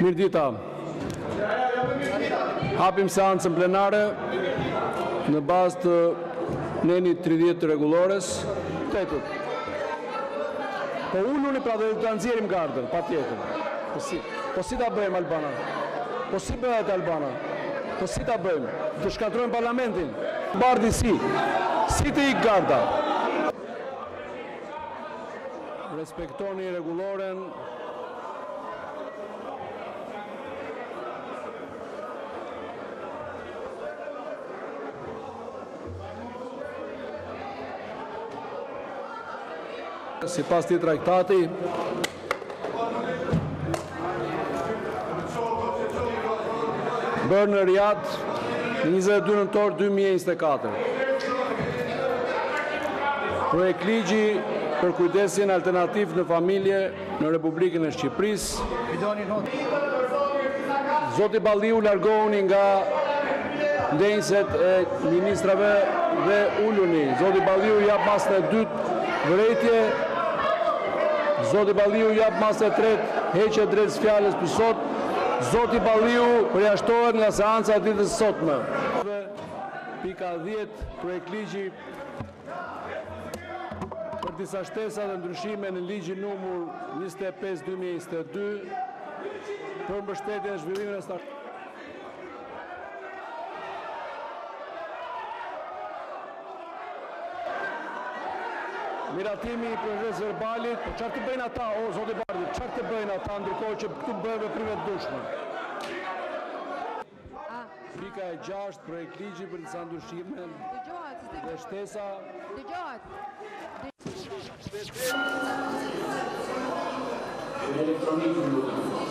Mirdita. Hapim seancën plenare në bazë të nenit 30 të rregullores. Tetët. Po uluni pra dhe të nxjerrim gardën, patjetër. Po si ta bëjmë Albana? Po si bëhet Albana? Po si ta bëjmë? Të shkatrojmë parlamentin? Bardi si? Si të ik garda? Respektoni rregulloren. Sipas këtij traktati, bërë në Riyadh në 22 nëntor 2024. Projekt ligji për kujdesin alternativ në familje në Republikën e Shqipërisë. Zoti Balliu, largohuni nga ndenjëset e ministrave dhe uluni. Zoti Balliu jap masën e dytë vërejtje. Zoti Balliu jap masën e tretë heqje drejt fjalës për sot. Zoti Balliu përjashtohet nga seanca e ditës së sotme. Pika 10, projekt ligji për disa shtesa dhe ndryshime në ligjin numër 25/2022 për mbështetjen e zhvillimin e start. Miratimi i proces verbalit, çfarë të bëjnë ata, o zoti Bardi, çfarë të bëjnë ata ndërkohë që këtu bëhen veprime të dukshme? Pika e 6, projekt ligji për disa ndryshime dhe shtesa. Elektronik.